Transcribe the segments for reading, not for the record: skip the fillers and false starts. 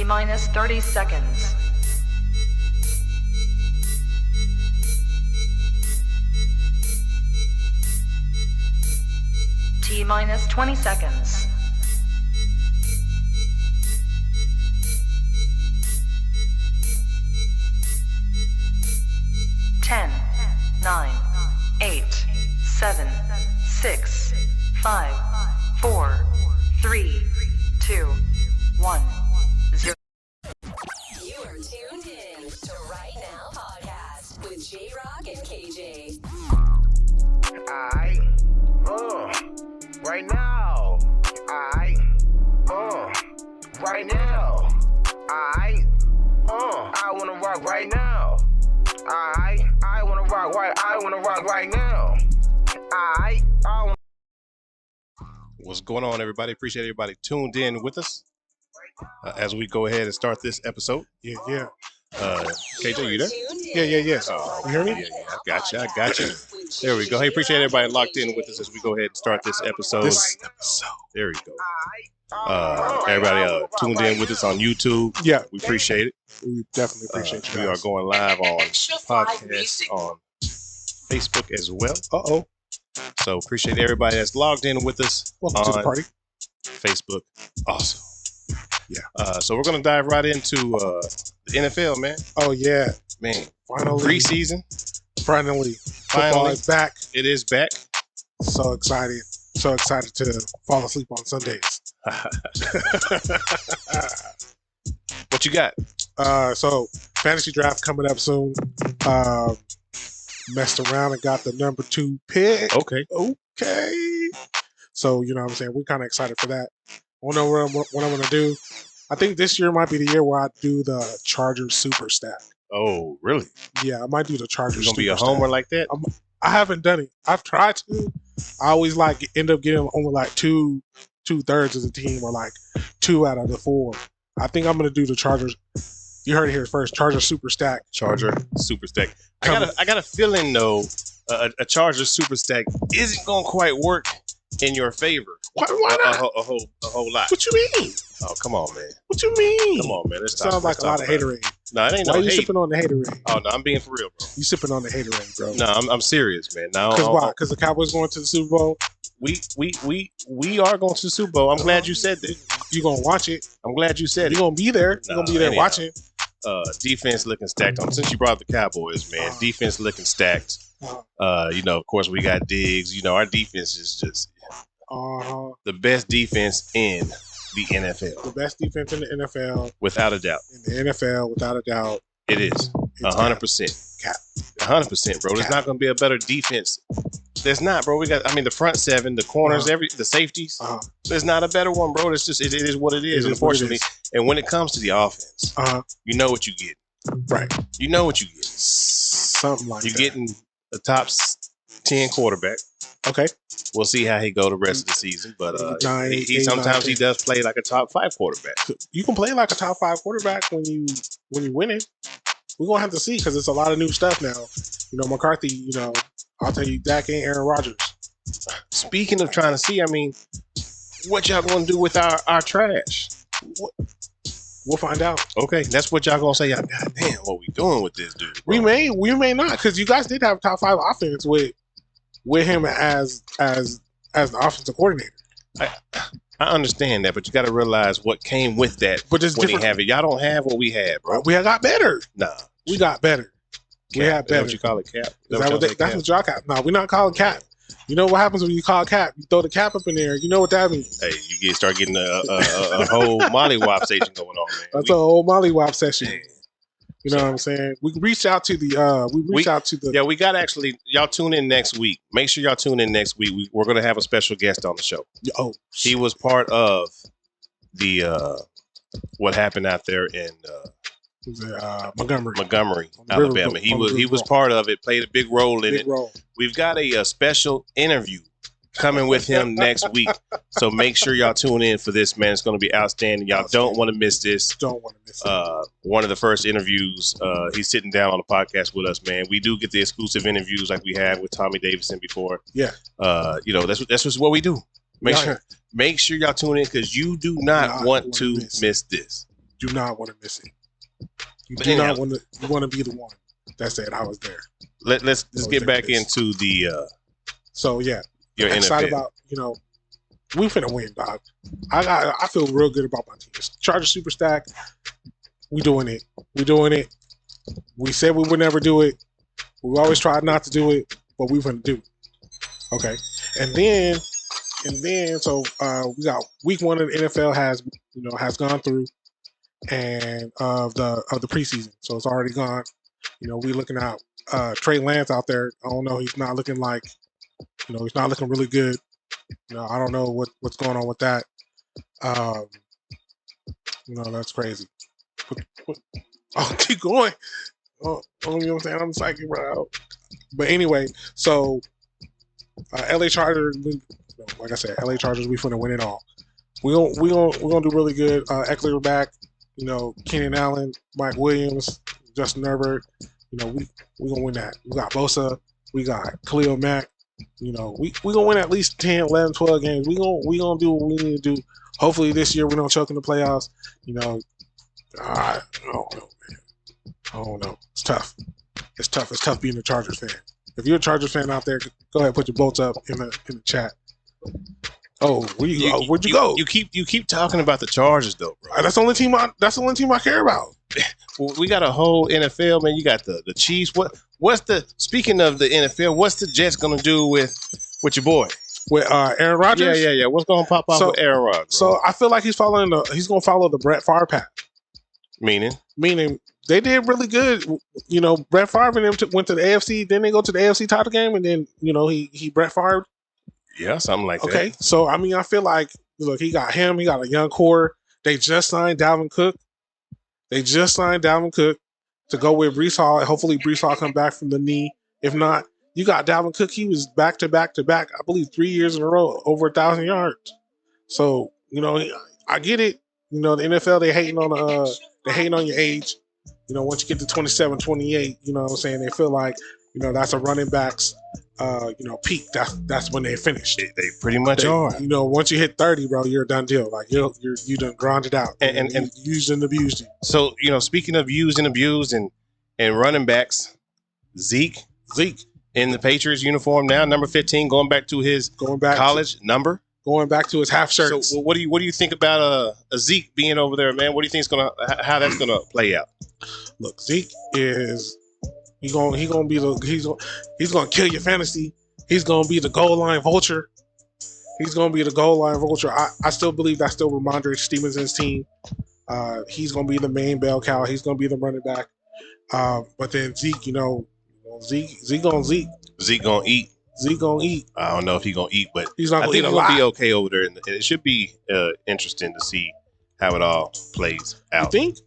T-minus 30 seconds. T-minus 20 seconds. Ten, 9, 8, 7, 6, 5, 4, 3, 2, 1, 0. You are tuned in to Right Now Podcast with J-Rock and KJ. Right now. Right now. I wanna rock right now. I wanna rock right. I wanna rock right now. I wanna. What's going on, everybody? Appreciate everybody tuned in with us as we go ahead and start this episode. Yeah. KJ, you there? Yeah. You hear me? Yeah. I got you. There we go. Hey, appreciate everybody locked in with us as we go ahead and start this episode. There we go. Everybody tuned in with us on YouTube. Yeah. We appreciate it. We definitely appreciate you guys. We are going live on podcast on Facebook as well. Uh-oh. So appreciate everybody that's logged in with us Welcome to the party. Facebook. Awesome. Yeah. So we're going to dive right into the NFL, man. Oh, yeah. Man. Finally. Preseason. Finally. Football is back. It is back. So excited. So excited to fall asleep on Sundays. What you got? So fantasy draft coming up soon. Messed around and got the number 2 pick. Okay. So, you know what I'm saying? We're kind of excited for that. I don't know what I'm going to do. I think this year might be the year where I do the Chargers super stack. Oh, really? Yeah, I might do the Chargers. You gonna be a super homer stack. like that? I haven't done it. I've tried to. I always end up getting only like 2/3 of the team, or like 2 out of the 4. I think I'm gonna do the Chargers. You heard it here first. Charger super stack. Charger super stack. I got a feeling though, a Charger super stack isn't gonna quite work in your favor. Why not? A whole lot. What you mean? Oh, come on, man. What you mean? Come on, man. Sounds like a lot of haterade. No, it ain't Why no you hate. sipping on the haterade? Oh no, I'm being for real, bro. You sipping on the haterade, bro? No, I'm serious, man. No, Because why? Because the Cowboys going to the Super Bowl. We are going to the Super Bowl. I'm glad you said that. You gonna watch it? I'm glad you said You it. gonna be there? You gonna be there anyhow. watching? Defense looking stacked. Since you brought up the Cowboys, man, defense looking stacked. Of course, we got Diggs. Our defense is just the best defense in the NFL. The best defense in the NFL, without a doubt. In the NFL, without a doubt, it is 100%. Cap. 100%, bro. There's not going to be a better defense. There's not, bro. We got, the front seven, the corners, the safeties. There's not a better one, bro. It's just it is what it is, unfortunately. And when it comes to the offense, you know what you get. Right. You know what you get. Something like You're that. getting a top 10 quarterback. Okay. We'll see how he go the rest of the season, but sometimes he does play like a top 5 quarterback. You can play like a top 5 quarterback when you winning. We're gonna have to see, because it's a lot of new stuff now. McCarthy. I'll tell you, Dak ain't Aaron Rodgers. Speaking of trying to see, what y'all gonna do with our trash? We'll find out. Okay, that's what y'all gonna say. God damn, what we doing with this dude? Bro? We may not, because you guys did have top 5 offense with him as the offensive coordinator. I understand that, but you got to realize what came with that. But it's when different. He have it. Y'all don't have what we had, bro. We got better. Nah, we got better. Cap. We had better. Is that what you call it, cap? That's what y'all cap. No, we're not calling cap. You know what happens when you call cap? You throw the cap up in there. You know what that means. Hey, you start getting a whole mollywop station going on, man. That's a whole mollywop session. You know what I'm saying? We reached out to the. Yeah, we got y'all tune in next week. Make sure y'all tune in next week. We're going to have a special guest on the show. Oh, he was part of the what happened out there in Montgomery, Alabama. He was part of it. Played a big role in it. We've got a special interview coming with him next week. So make sure y'all tune in for this, man. It's going to be outstanding. Y'all don't want to miss this. Don't want to miss it. One of the first interviews, he's sitting down on the podcast with us, man. We do get the exclusive interviews like we had with Tommy Davidson before. Yeah. That's just what we do. Make sure y'all tune in, because you do not want to miss this. do not want to miss it. You But do anyhow, not want to. You want to be the one that said I was there. let's get back this. into the So yeah, your I'm excited NFL. about we finna win, dog. I feel real good about my team. Charger Super Stack. We doing it. We doing it. We said we would never do it. We always tried not to do it, but we finna do it. Okay, and then so we got week 1 of the NFL has gone through, and of the preseason, so it's already gone. We looking at Trey Lance out there. I don't know. He's not looking like, he's not looking really good. I don't know what's going on with that. That's crazy. Oh, keep going. Oh, you know what I'm saying? I'm psychic, bro. But anyway, so LA Chargers, like I said, LA Chargers, we finna win it all. We gonna do really good. Eckler back. Keenan Allen, Mike Williams, Justin Herbert. We gonna win that. We got Bosa. We got Khalil Mack. We gonna win at least 10, 11, 12 games. We gonna do what we need to do. Hopefully this year we don't choke in the playoffs. I don't know, man. I don't know. It's tough. It's tough being a Chargers fan. If you're a Chargers fan out there, go ahead and put your bolts up in the chat. Oh, where'd you go? You keep talking about the Chargers though, bro. That's the only team I care about. Well, we got a whole NFL, man. You got the Chiefs. Speaking of the NFL, what's the Jets gonna do with your boy? With Aaron Rodgers? Yeah. What's gonna pop off with Aaron Rodgers? So I feel like he's gonna follow the Brett Favre path. Meaning they did really good. Brett Favre and them went to the AFC. Then they go to the AFC title game, and then he Brett Favre. Yeah, something like that. Okay, so I feel like he got him. He got a young core. They just signed Dalvin Cook. To go with Breece Hall. Hopefully Breece Hall come back from the knee. If not, you got Dalvin Cook. He was back to back. I believe 3 years in a row, over 1,000 yards. So I get it. The NFL, they hating on your age. Once you get to 27, 28, what I'm saying, they feel like that's a running back's peak. That's when they finish. They pretty much are. Once you hit 30, bro, you're a done deal. Like you done grinded out and used and abused you. So speaking of used and abused and running backs, Zeke in the Patriots uniform now, number 15, going back to his college number. Going back to his half shirts. So what do you think about a Zeke being over there, man? What do you think how that's gonna play out? Look, Zeke is he's gonna kill your fantasy. He's gonna be the goal line vulture. I still believe that's still Ramondre Stevenson's team. He's gonna be the main bell cow. He's gonna be the running back. But then Zeke, Zeke gonna eat. Zeke gonna eat. I don't know if he's gonna eat, but he's not gonna eat a he'll lot. be okay over there, and it should be interesting to see how it all plays out. You think?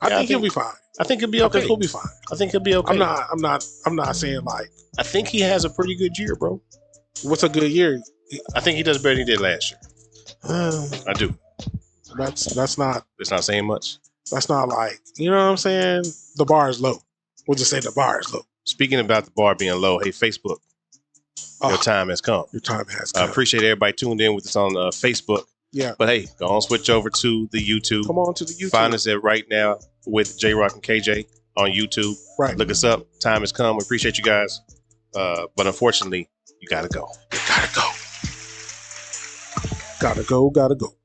I think he'll be fine. I think he'll be okay. I think he'll be fine. I think he'll be okay. I'm not saying like. I think he has a pretty good year, bro. What's a good year? I think he does better than he did last year. I do. That's not. It's not saying much. That's not like, what I'm saying. The bar is low. We'll just say the bar is low. Speaking about the bar being low, hey Facebook, your time has come. Your time has come. I appreciate everybody tuned in with us on Facebook. Yeah. But hey, go on, switch over to the YouTube. Come on to the YouTube. Find us at Right Now with J Rock and KJ on YouTube. Right. Look us up. Time has come. We appreciate you guys. But unfortunately, you gotta go. You gotta go. Gotta go.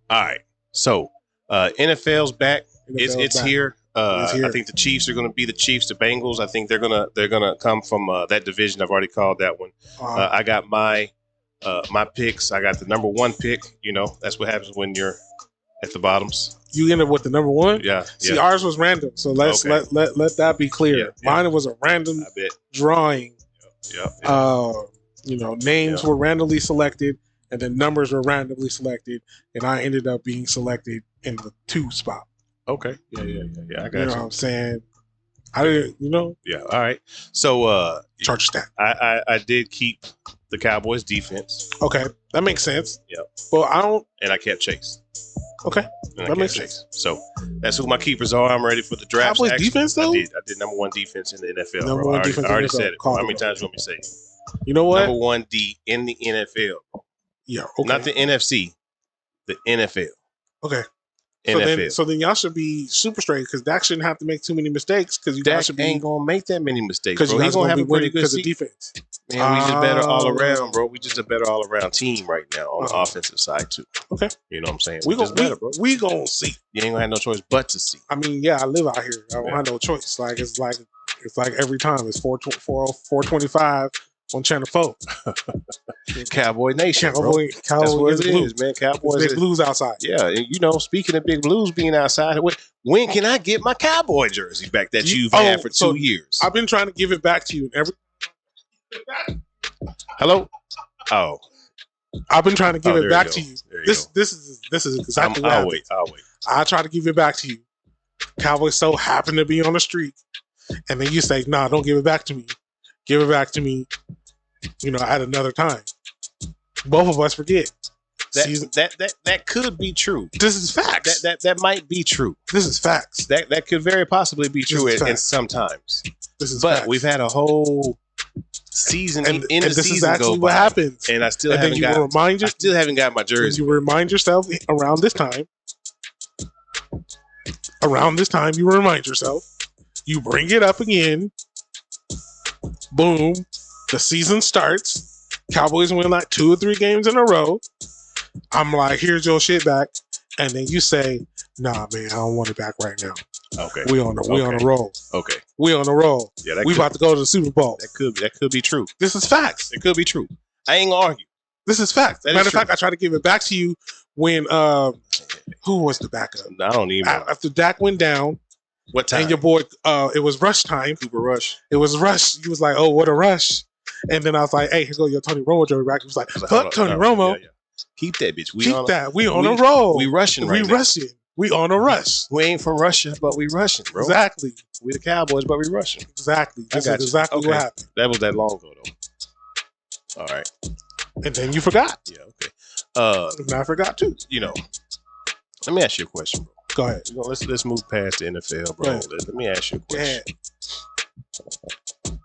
All right. So NFL's back. It's back. here. It's here. I think the Chiefs are going to be the Chiefs, the Bengals. I think they're gonna come from that division. I've already called that one. I got my picks. I got the number 1 pick. That's what happens when you're at the bottoms. You ended up with the number 1. Yeah. See, ours was random, so let's let that be clear. Yeah. Mine was a random drawing. Names were randomly selected, and then numbers were randomly selected, and I ended up being selected in the 2 spot. Okay. Yeah. I got you. You know what I'm saying? I didn't, Yeah. All right. So Charger stack. I did keep the Cowboys defense. Okay, that makes sense. Yep. Well, I don't. And I kept Chase. Okay, And I that kept makes Chase. sense. So that's who my keepers are. I'm ready for the draft. Cowboys defense, though? I did number 1 defense in the NFL. Number bro. one I defense in already the NFL. said it. Call How it, many bro. times you want me to say it? You know what? Number 1 D in the NFL. Yeah. Okay. Not the NFC. The NFL. Okay. NFL. So then y'all should be super straight because Dak shouldn't have to make too many mistakes because you guys Dak should be ain't gonna make that many mistakes, because bro. you He's guys gonna gonna have be a pretty winning good because of season. defense. Man, we just better all Oh. around, bro. We just a better all around team right now on the offensive side too. Okay. You know what I'm saying? We just gonna better, bro. we gonna see. You ain't gonna have no choice but to see. I mean, yeah, I live out here. I don't Yeah. have no choice. It's like every time it's 425 on Channel 4. Cowboy Nation, bro. Cowboy, That's what it Blues. is, man. It's Cowboys. Big Blues outside. Yeah, and you know, speaking of Big Blues being outside, when can I get my Cowboy jersey back that you've had for 2 years? I've been trying to give it back to you. Hello? Oh, I've been trying to give there it back you to go. you. There you This go. this is exactly what I'll happened. wait. I'll wait. I try to give it back to you. Cowboys so happen to be on the street, and then you say, "Nah, don't give it back to me. Give it back to me." You know, at another time. Both of us forget. That could be true. This is facts. That might be true. This is facts. That could very possibly be true This is and facts. sometimes. This is But facts. we've had a whole season and in the this season is actually go what by, happens. and I still And then haven't you got. remind I you, still haven't got my jersey. you remind yourself around this time. Around this time, you remind yourself. You bring it up again. Boom. The season starts. Cowboys win like 2 or 3 games in a row. I'm like, here's your shit back. And then you say, nah, man, I don't want it back right now. Okay. We on a roll. Okay. We on a roll. Yeah, that We could, about to go to the Super Bowl. that could be true. This is facts. It could be true. I ain't gonna argue. This is facts. That is Matter of true. fact, I tried to give it back to you when who was the backup? I don't even know. After Dak went down, What time? and your boy, it was rush time. Cooper Rush. It was rush. He was like, "Oh, what a rush!" And then I was like, "Hey, here go your Tony Romo jersey back." He was like, I was like, "Fuck hold on, Tony no, Romo. yeah. Keep that bitch. We Keep on that. We on we- a roll. We rushing right We now. rushing. We on a rush." We ain't from Russia, but we rushing, bro. Exactly. We the Cowboys, but we rushing. Exactly. I This got is you. exactly Okay. what happened. That was that long ago, though. All right. And then you forgot. Yeah. Okay. And I forgot too. You know, let me ask you a question, bro. Go ahead. You know, let's move past the NFL, Go bro. ahead. Let me ask you a Go question. ahead.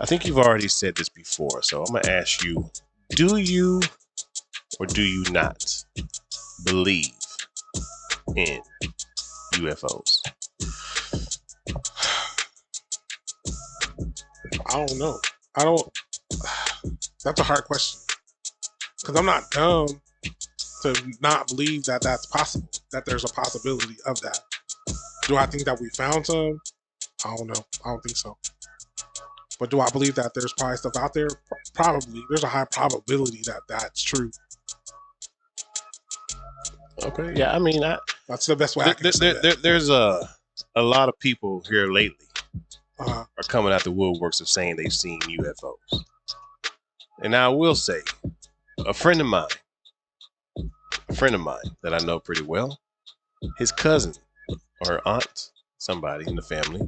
I think you've already said this before, so I'm gonna ask you: do you or do you not believe in UFOs? I don't know. I don't. That's a hard question because I'm not dumb to not believe that that's possible. That there's a possibility of that. Do I think that we found some? I don't know. I don't think so. But do I believe that there's probably stuff out there? Probably. There's a high probability that that's true. Okay. Yeah. I mean, That's the best way I can say that. there's a lot of people here lately Uh, are coming out the woodworks of saying they've seen UFOs. And I will say, a friend of mine that I know pretty well, his cousin or her aunt, somebody in the family,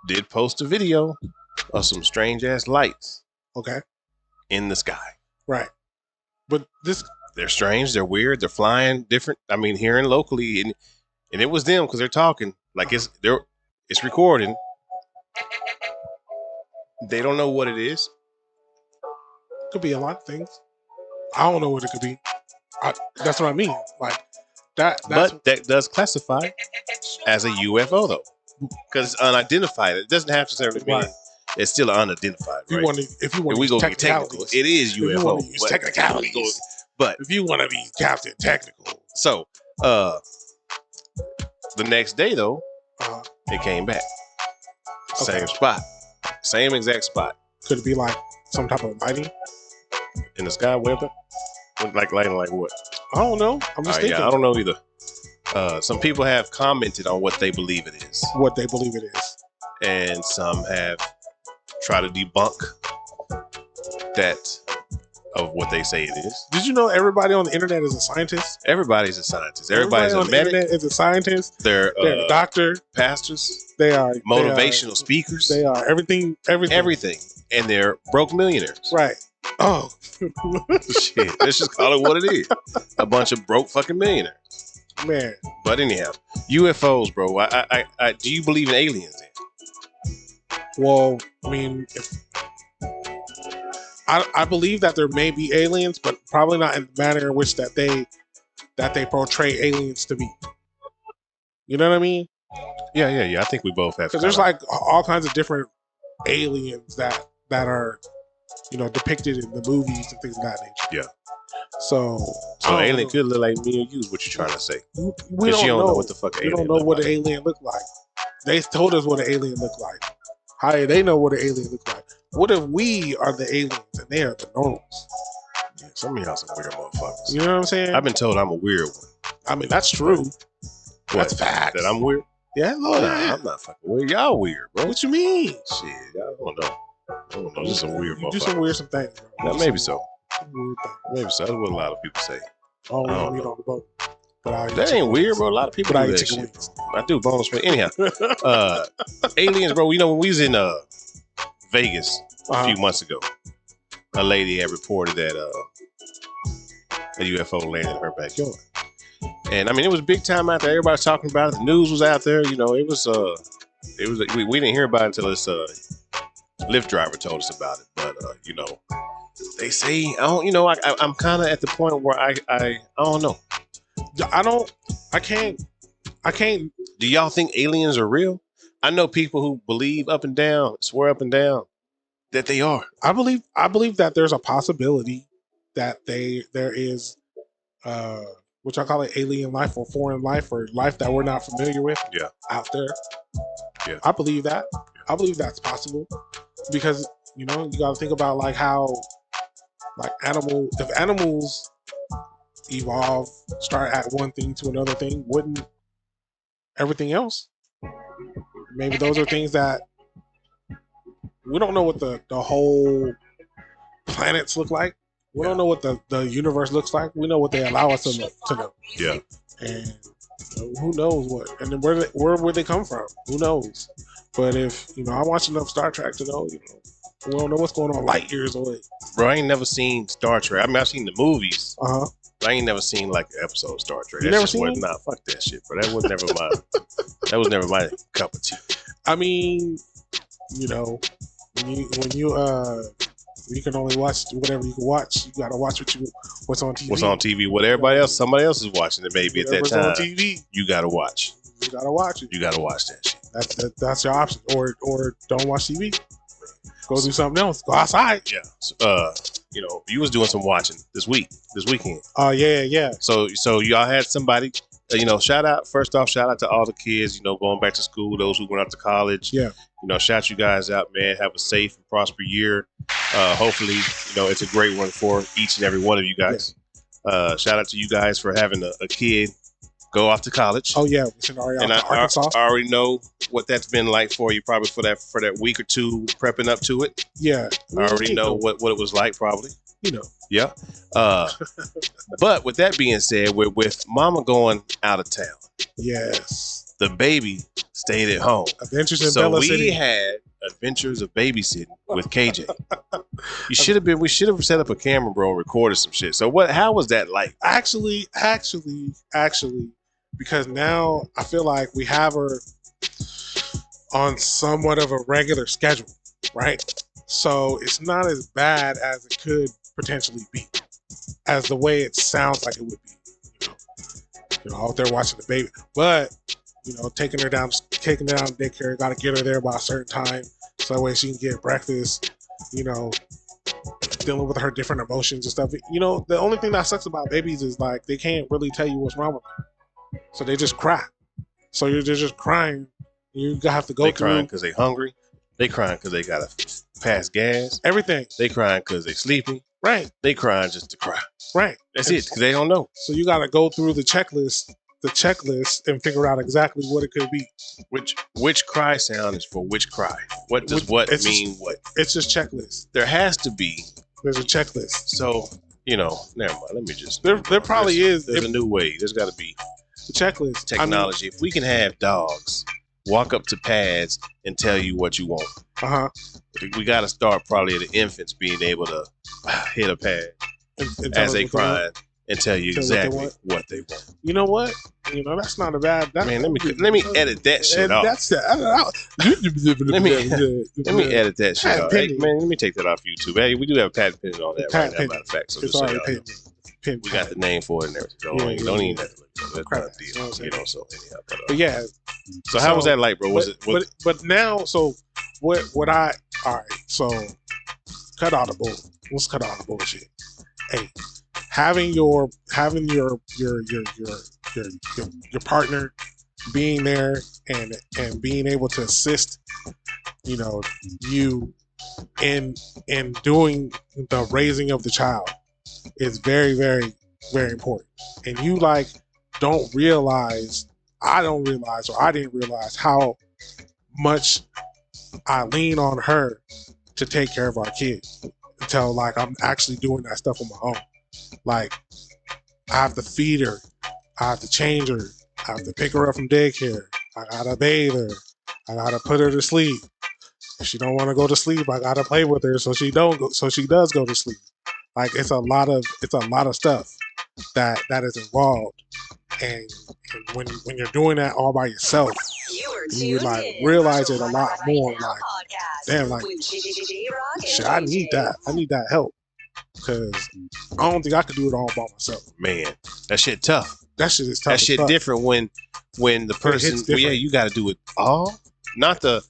did post a video of some strange ass lights okay. in the sky. Right. But this. They're strange, they're weird, they're flying different. I mean, hearing locally, and it was them because they're talking like it's recording. They don't know what it is. Could be a lot of things. I don't know what it could be. That's what I mean. Like that. That's But that does classify as a UFO though, because it's unidentified. It doesn't have to necessarily mean Right. it's still unidentified. if you Right? want to. If you want If to we use go get technical, technicalities. it is If you UFO. want to use but- technicalities. But If you want to be Captain Technical. so, the next day though, Uh, it came back, Okay. same spot, same exact spot could it be like some type of lighting? in the sky. Weather, like lighting, like what? I don't know. I'm just thinking Yeah, I don't know either. Some people have commented on what they believe it is, what they believe it is. and some have tried to debunk that of what they say it is. Did you know everybody on the internet is a scientist? Everybody's a scientist. Everybody's Everybody a on the medic. internet is a scientist. They're They're a doctor. pastors, They are motivational speakers, They are everything. Everything. everything, and they're broke millionaires. Right. Oh. Shit, let's just call it what it is. A bunch of broke fucking millionaires. Man. But anyhow, UFOs, bro. I do you believe in aliens? Then? Well, I mean, I believe that there may be aliens, but probably not in the manner in which that they that they portray aliens to be. You know what I mean? Yeah. I think we both have. Because there's like all kinds of different aliens that are, depicted in the movies and things of that nature. Yeah. So alien could look like me and you. Is what you're trying to say? We don't know what the fuck. We don't know what an alien look like. They told us what an alien looked like. How do they know what an alien looks like? What if we are the aliens and they are the normals? Yeah, some of y'all some weird motherfuckers. You know what I'm saying? I've been told I'm a weird one. I mean, that's true. That's fact. That I'm weird? Yeah, Nah, I'm not fucking weird. Y'all weird, bro. What you mean? Shit, y'all don't know. I don't know. Just some weird You motherfuckers. do some things, bro. Now, maybe so. Some weird things. Maybe so. That's what a lot of people say. All I don't we meet know. on the boat. But I That ain't weird, bro. A lot of people But I do eat that chicken shit, wings. bro. I do bonus wing. Anyhow, aliens, bro. When we was in Vegas a few months ago, a lady had reported that a UFO landed in her backyard. And I mean, it was big time out there. Everybody was talking about it. The news was out there. It was we didn't hear about it until this Lyft driver told us about it. But they say I'm kind of at the point where I don't know. I can't. Do y'all think aliens are real? I know people who believe up and down, swear up and down that they are. I believe that there's a possibility that there is, which I call it alien life or foreign life or life that we're not familiar with. Yeah. Out there. Yeah. I believe that. I believe that's possible because you got to think about like how, like if animals evolve, start at one thing to another thing, wouldn't everything else? Maybe those are things that we don't know what the whole planets look like. We don't know what the universe looks like. We know what they allow us to know. Yeah. And who knows what? And then where would they come from? Who knows? But if I watch enough Star Trek to know, we don't know what's going on light years away. Bro, I ain't never seen Star Trek. I mean, I've seen the movies. Uh-huh. But I ain't never seen like an episode of Star Trek. You never seen it? Nah, fuck that shit, bro. That was never my that was never my cup of tea. I mean, when you can only watch whatever you can watch, you gotta watch what's on TV. What's on TV? What somebody else is watching it maybe at that time. On TV. You gotta watch. You gotta watch it. You gotta watch that shit. That's your option. Or don't watch TV. Go do something else. Go outside. Yeah. You was doing some watching this weekend. Oh yeah. So y'all had somebody, shout out to all the kids, going back to school, those who went out to college. Yeah. Shout you guys out, man. Have a safe and prosperous year. Hopefully, it's a great one for each and every one of you guys. Yeah. Shout out to you guys for having a kid go off to college. Oh yeah, and I already know what that's been like for you, probably for that week or two prepping up to it. Yeah, I already know what it was like, probably. Yeah. But with that being said, with Mama going out of town, yes, the baby stayed at home. Adventures in Bella City. We had adventures of babysitting with KJ. We should have set up a camera, bro, and recorded some shit. So how was that like? Actually, because now I feel like we have her on somewhat of a regular schedule, right? So it's not as bad as it could potentially be, as the way it sounds like it would be. Out there watching the baby, but taking her down daycare, got to get her there by a certain time, so that way she can get breakfast. Dealing with her different emotions and stuff. The only thing that sucks about babies is like they can't really tell you what's wrong with them, so they just cry. So they're just crying. You have to go through. They crying because they hungry. They crying because they gotta pass gas. Everything. They crying because they sleeping. Right. They crying just to cry. Right. That's it. Because they don't know. So you got to go through the checklist, and figure out exactly what it could be. Which cry sound is for which cry? What does mean what? It's just checklist. There has to be. There's a checklist. So never mind. Let me just. There probably is. There's a new way. There's got to be the checklist. Technology. If we can have dogs walk up to pads and tell you what you want. We got to start probably at the infants being able to hit a pad as they cry and tell you exactly what they want. You know what? That's not a bad. Man, let me edit that shit off. Let me edit that shit off. Hey, man, let me take that off YouTube. Hey, we do have a patent pending on that right now, matter of fact. So just so y'all know. pin. We got the name for it and everything. Don't, Yeah, don't yeah, even have to look it up. That's Crap. not a deal. You know, so anyhow. But yeah, So how was that like, bro? Was but, it? but now, so what I all right. So cut out the bull. Let's cut out the bullshit. Hey, having your partner being there and being able to assist, you know, you in doing the raising of the child is very, very, very important. And you like don't realize, I don't realize, or I didn't realize how much I lean on her to take care of our kids until like I'm actually doing that stuff on my own. Like I have to feed her, I have to change her, I have to pick her up from daycare, I gotta bathe her, I gotta put her to sleep. If she don't want to go to sleep, I gotta play with her so she does go to sleep. Like it's a lot of stuff that is involved. And when you're doing that all by yourself, you like realize it a lot more. Like, damn, like shit, I need that. I need that help because I don't think I could do it all by myself. Man, that shit tough. That shit is tough. That shit different when the person. Well, yeah, you got to do it all, not the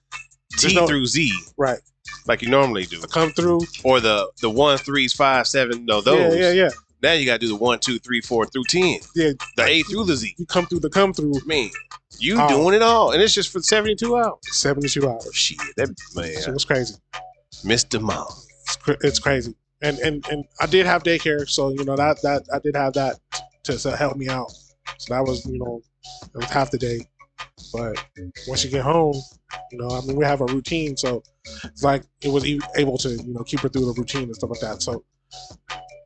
T through Z, right? Like you normally do. Come through, or the 1, 3s, 5, 7. No, those. Yeah. Now you got to do the 1, 2, 3, 4 through 10. Yeah, the A through the Z. You come through the come through. Man, you doing it all, and it's just for 72 hours. 72 hours. Shit, that man. It was crazy. Mr. Mom. It's crazy. And I did have daycare, so you know that I did have that to help me out. So that was, you know, it was half the day. But once you get home, you know, I mean, we have a routine, so it's like it was able to, you know, keep her through the routine and stuff like that. So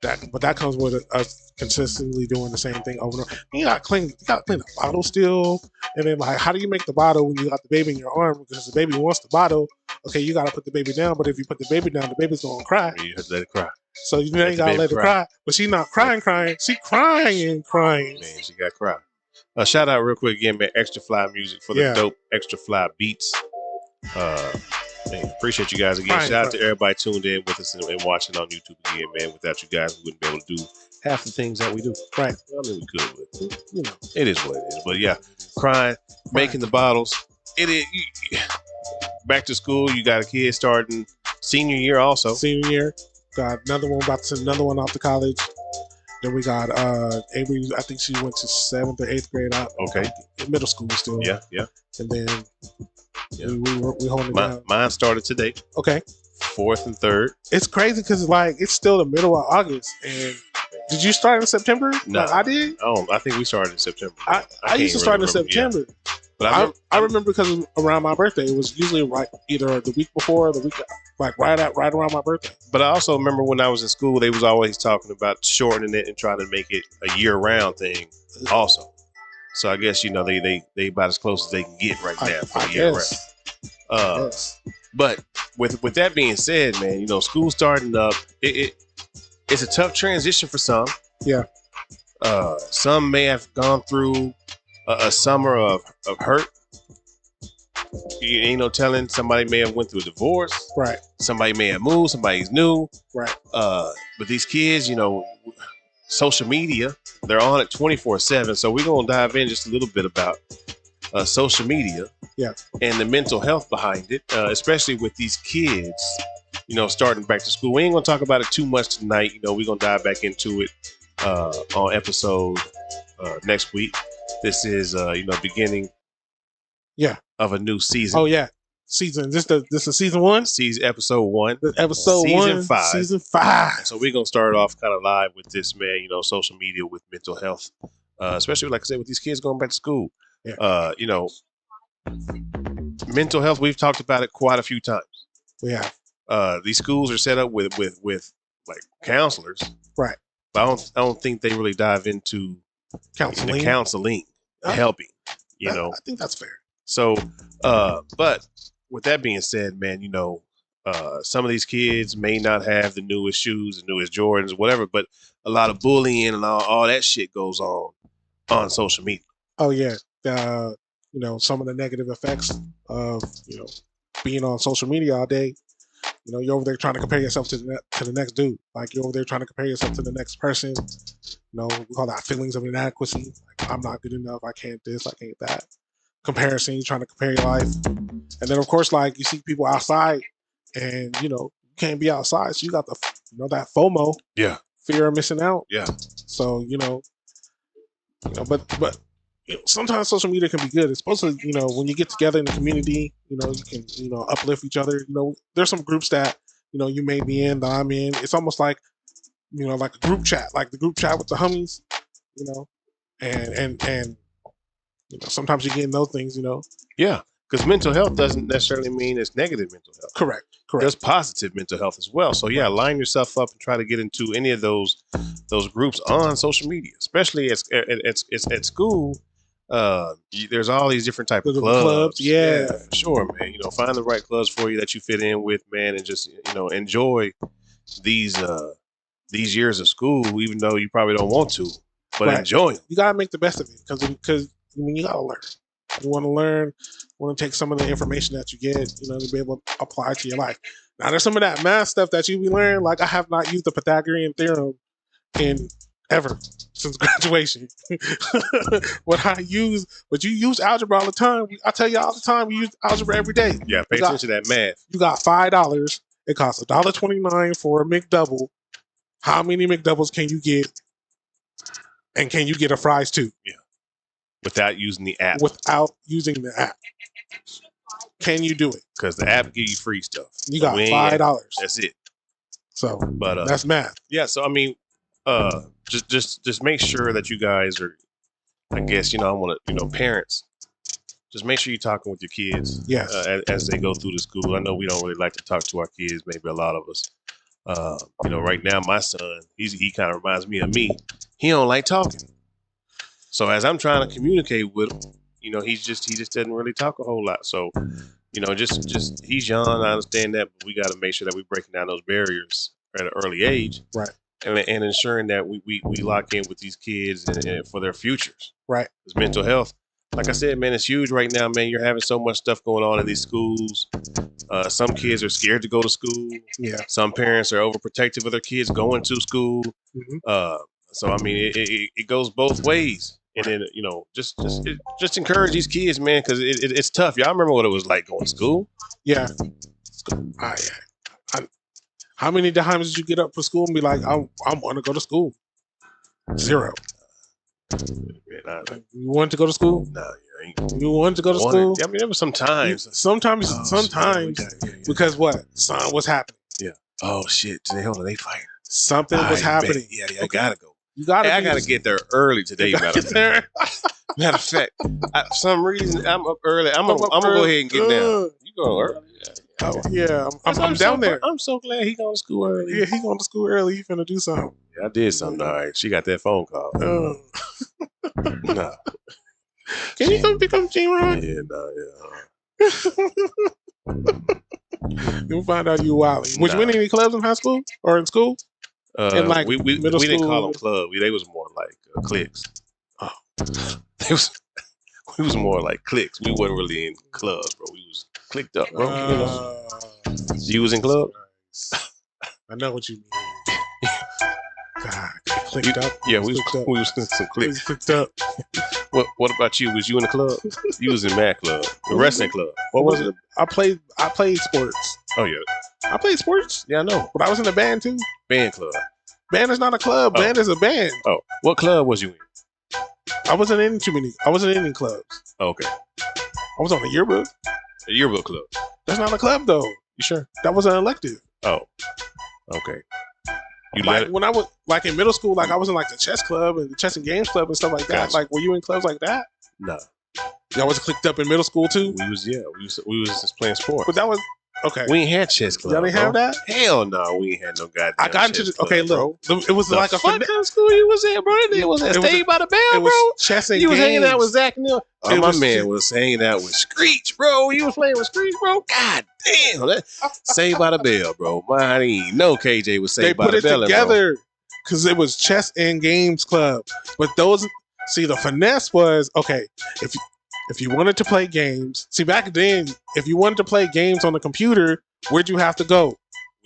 that comes with us consistently doing the same thing over and over. You got to clean the bottle still, and then like, how do you make the bottle when you got the baby in your arm? Because the baby wants the bottle. Okay, you got to put the baby down, but if you put the baby down, the baby's gonna cry. You have to let it cry. So you know you gotta let her cry, but she's not crying. She crying. Man, she got cry. Shout out real quick again, man. Extra Fly Music for the dope Extra Fly beats. Man, appreciate you guys again. Shout out to everybody tuned in with us and watching on YouTube again, man. Without you guys, we wouldn't be able to do half the things that we do. Right. I mean, we could, but you know, it is what it is. But yeah, crying, making the bottles. It is. Back to school. You got a kid starting senior year also. Senior year. Got another one, about to send another one off to college. Then we got Avery, I think she went to 7th or 8th grade out. Okay. In middle school still. Yeah. And then we holding it down. Mine started today. Okay. 4th and 3rd. It's crazy because like it's still the middle of August. And did you start in September? No. Like I did? I think we started in September. I used to start in September. Yeah. But I remember because around my birthday, it was usually like either the week before or the week like right around my birthday. But I also remember when I was in school, they was always talking about shortening it and trying to make it a year-round thing also. So I guess, you know, they about as close as they can get right now for the year-round. But with that being said, man, you know, school starting up, it's a tough transition for some. Yeah. Some may have gone through a summer of hurt. You ain't no telling. Somebody may have went through a divorce. Right. Somebody may have moved. Somebody's new. Right. But these kids, you know, social media, they're on it 24/7. So we're gonna dive in just a little bit about social media. Yeah. And the mental health behind it, especially with these kids, you know, starting back to school. We ain't gonna talk about it too much tonight. You know, we're gonna dive back into it on episode next week. This is you know, beginning of a new season. Oh yeah. Season. This is season 1? Season episode 1. Episode season 1. 5. Season 5. So we're gonna start off kind of live with this, man, you know, social media with mental health. Especially like I said, with these kids going back to school. Yeah. You know, mental health, we've talked about it quite a few times. We have. These schools are set up with like counselors. Right. But I don't think they really dive into counseling, helping, you know. I think that's fair. So, but with that being said, man, you know, some of these kids may not have the newest shoes, the newest Jordans, whatever, but a lot of bullying and all that shit goes on social media. Oh yeah. You know, some of the negative effects of, you know, being on social media all day, You know, you're over there trying to compare yourself to the next dude. Like you're over there trying to compare yourself to the next person. You know, we call that feelings of inadequacy. Like I'm not good enough. I can't this. I can't that. Comparison. You're trying to compare your life, and then of course, like you see people outside, and you know you can't be outside, so you got the that FOMO. Yeah. Fear of missing out. Yeah. So but sometimes social media can be good. It's supposed to, when you get together in the community, you can, uplift each other. There's some groups that, you may be in, that I'm in. It's almost like, like a group chat, like the group chat with the homies, and sometimes you get in those things, Yeah. Because mental health doesn't necessarily mean it's negative mental health. Correct. There's positive mental health as well. So yeah, line yourself up and try to get into any of those groups on social media, especially at school. There's all these different type of clubs. Yeah. Sure, man. Find the right clubs for you that you fit in with, man, and just enjoy these years of school, even though you probably don't want to, but enjoy them. You gotta make the best of it because you gotta learn. You want to learn, want to take some of the information that you get, to be able to apply to your life. Now, there's some of that math stuff that you be learning. Like, I have not used the Pythagorean theorem ever since graduation. But you use algebra all the time. I tell you all the time, we use algebra every day. Yeah, pay attention to that math. You got $5. It costs $1.29 for a McDouble. How many McDoubles can you get? And can you get a fries too? Yeah. Without using the app. Without using the app. Can you do it? Because the app give you free stuff. You got $5. That's it. So, but that's math. Yeah. So I mean, just make sure that you guys are. I guess I want to parents. Just make sure you're talking with your kids. Yes. As they go through the school. I know we don't really like to talk to our kids. Maybe a lot of us. Right now my son, he kind of reminds me of me. He don't like talking. So as I'm trying to communicate with him, he just doesn't really talk a whole lot. So, just he's young. I understand that, but we got to make sure that we're breaking down those barriers at an early age, right? And ensuring that we lock in with these kids and for their futures, right? Because mental health, like I said, man, it's huge right now, man. You're having so much stuff going on in these schools. Some kids are scared to go to school. Yeah. Some parents are overprotective of their kids going to school. Mm-hmm. So I mean, it goes both ways. And then just encourage these kids, man, because it's tough. Y'all remember what it was like going to school? Yeah. How many times did you get up for school and be like, I want to go to school? 0. Man, you wanted to go to school? No, you wanted to go to school? I mean, there was some times. Sometimes, because what? Something was happening. Yeah. Oh shit! Hold on, they fighting. Something was happening. Yeah, I gotta go. You gotta. I gotta get there early today. Matter of fact, for some reason I'm up early. I'm gonna go ahead and get down. You go early? Yeah, I'm down there. I'm so glad he going to school early. Yeah, he going to school early. He finna do something. Yeah, I did something. All right, she got that phone call. Nah. Can you come pick up J-Rock? Yeah, no, yeah. You'll find out you wilding. Was you in any clubs in high school or in school? In like we middle didn't school? call them clubs. They was more like cliques. Oh, we was more like cliques. We wasn't really in clubs, bro. We was clicked up, bro. You was in club? I know what you mean. God, clicked up. Yeah, we was in some cliques. Clicked up. What about you? Was you in the club? You was in Mad Club, the wrestling club. What was it? I played sports. Oh yeah, I played sports. Yeah, I know. But I was in a band too. Band club. Band is not a club. Oh. Band is a band. Oh, what club was you in? I wasn't in too many. I wasn't in any clubs. Oh, okay. I was on a yearbook. A yearbook club. That's not a club though. You sure? That was an elective. Oh, okay. You like when I was like in middle school, like I was in like the chess club and the chess and games club and stuff like that. Gotcha. Like, were you in clubs like that? No. Y'all was clicked up in middle school too. We was just playing sports. But that was okay. We ain't had chess club. Y'all didn't have that? Hell no, we ain't had no goddamn. I got into chess club, okay. Look, it was like a what kind of school you was in, bro? It was at Stayed by the Bell, it bro. was chess and you was games. hanging out with Zach Neal. Oh, It my was man was hanging out with Screech, bro. You was playing with Screech, bro. God damn, that Saved by the Bell, bro. I didn't even know KJ was Saved They by put the it Bell, together because it was chess and games club. But the finesse was okay. If you wanted to play games, see back then, if you wanted to play games on the computer, where'd you have to go?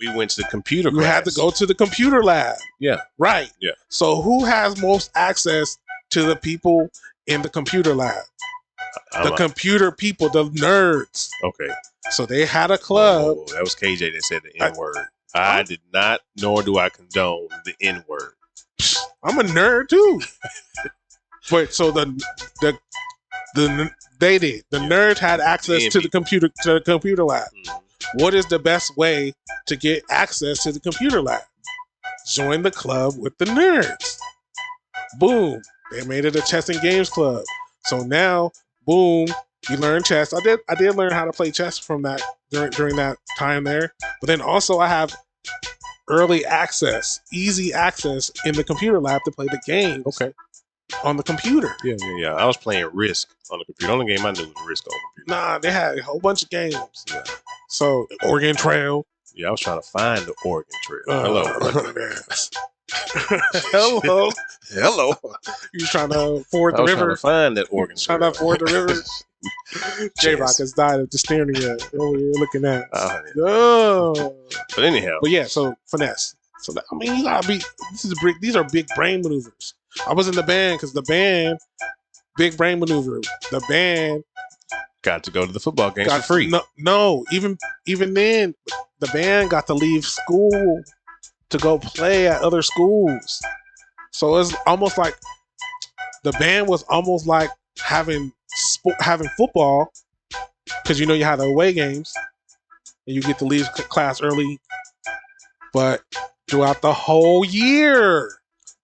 We went to the computer You class. had to go to the computer lab. Yeah. Right. Yeah. So who has most access to the people in the computer lab? I'm The computer people, the nerds. okay. So they had a club. Oh, that was KJ that said the N word. I did not, nor do I condone the N word. I'm a nerd too. But so they did. The nerds had access to the computer lab. Mhm. What is the best way to get access to the computer lab? Join the club with the nerds. Boom. They made it a chess and games club. So now, boom, you learn chess. I did learn how to play chess from that during that time there. But then also I have early access, easy access in the computer lab to play the games. Okay. On the computer. Yeah. I was playing Risk on the computer. The only game I knew was Risk on the computer. Nah, they had a whole bunch of games. Yeah. So Oregon Trail. Yeah, I was trying to find the Oregon Trail. Hello. Hello. You trying to ford I the was trying river? to find that Oregon Trail. Trying to ford the river? J Rock Chess. has died of dyspnea. What you're looking at? Yeah. Oh. But anyhow, But yeah, so finesse. So I mean, you gotta be. These are big brain maneuvers. I was in the band because the band, big brain maneuver. The band got to go to the football games got for free. No, even then, the band got to leave school to go play at other schools. So it's almost like the band was almost like having football because you have the away games and you get to leave class early, but throughout the whole year.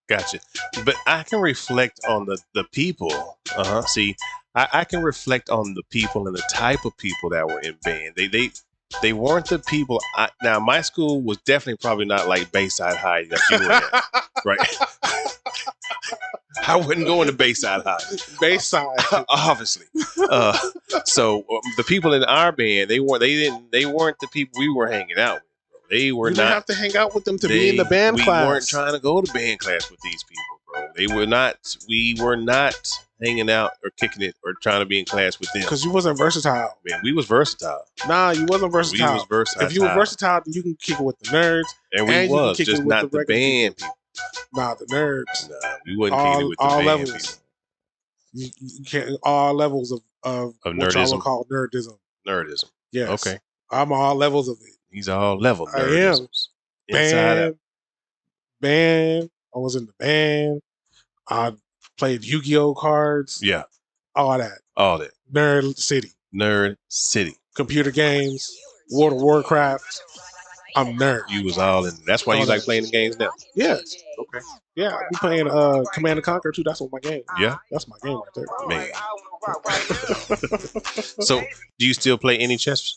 Gotcha. But I can reflect on the people. See, I can reflect on the people and the type of people that were in band. They weren't the people. Now, my school was definitely probably not like Bayside High that you were at, right? I wouldn't go into Bayside High. Bayside. Obviously. So the people in our band, they weren't the people we were hanging out with. They were You not. didn't have to hang out with them to be in the band class. We weren't trying to go to band class with these people, bro. They were not. We were not hanging out or kicking it or trying to be in class with them. Because you wasn't versatile. Man, we was versatile. Nah, you wasn't We versatile. was versatile. If you were versatile, then you can kick it with the nerds. and we and you can was kick it just with not the the regular band people. Nah, the nerds. Nah, we wasn't kicking it with the all band levels. people. You can't all levels of what y'all nerdism. would call nerdism. Nerdism. Yes. Okay. I'm all levels of it. He's all level I am. nerdisms. Inside out. Band. I was in the band. I played Yu-Gi-Oh cards. Yeah. All that. All that. Nerd City. Nerd City. Computer games. World of Warcraft. I'm nerd. You was all in. That's why you like playing the games now. Yeah. Okay. Yeah, I be playing Command and Conquer too. That's what my game. Yeah. That's my game right there. Man. So, do you still play any chess?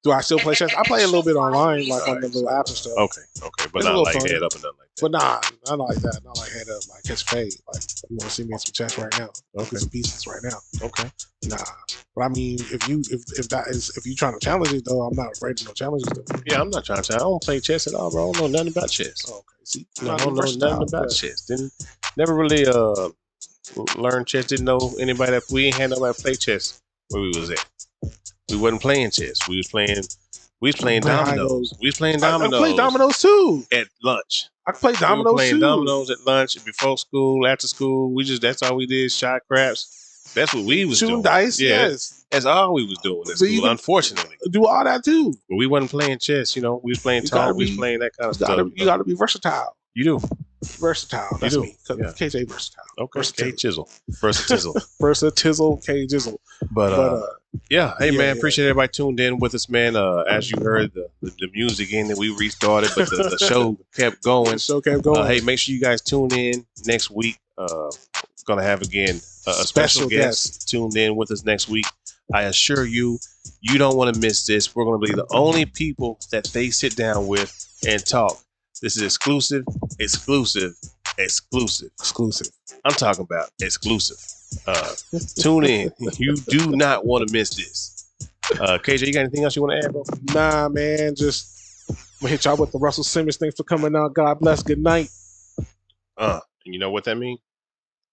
Do I still play chess? I play a little bit online, like on the little apps and stuff. Okay, but It's a not little like fun. head up and nothing like that. But nah, not like that. Not like head up, like catch fade. Like you want to see me in some chess right now? Okay. Some pieces right now. Okay. Nah, but I mean, if you trying to challenge it though, I'm not afraid of no challenges though. Yeah, I'm not trying to tell. I don't play chess at all, bro. I don't know nothing about chess. Oh, okay, see, I don't know nothing about chess. Never really learned chess. Didn't know anybody that we ain't had nobody play chess where we was at. We wasn't playing chess. We was playing dominoes. We was playing dominoes. I play dominoes too. at lunch. I can play We were dominoes playing too. dominoes at lunch, before school, after school. That's all we did. Shot craps. That's what we was Shooting doing. dice. Yeah, Yes, that's all we was doing at So you school. can- Unfortunately, do all that too. but we wasn't playing chess. We was playing You gotta talk. We was be- playing that kind of You stuff. gotta be versatile. You do. Versatile. That's do, me. 'Cause yeah. KJ versatile. Okay. Versatile. K Chisel. Versatile. Versatile. K Jizzle. But yeah, hey Yeah, man, yeah. appreciate everybody tuned in with us, man. As you heard the music in that we restarted, but the show kept going. The show kept going. Hey, make sure you guys tune in next week. Gonna have again a special guest tuned in with us next week. I assure you, you don't want to miss this. We're gonna be the only people that they sit down with and talk. This is exclusive. Exclusive. I'm talking about exclusive. Tune in. You do not want to miss this. KJ, you got anything else you want to add, bro? Nah, man. Just I'm gonna hit y'all with the Russell Simmons. Thanks for coming out. God bless. Good night. And you know what that means?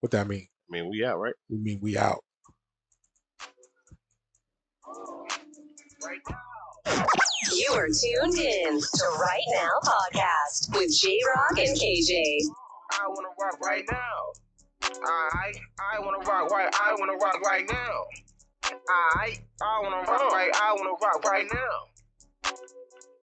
What that mean? I mean, we out, right? We mean we out. You are tuned in to Right Now Podcast with J-Rock and KJ. I wanna rock right now. I wanna rock right. I wanna rock right now. I wanna rock right. I wanna rock right now.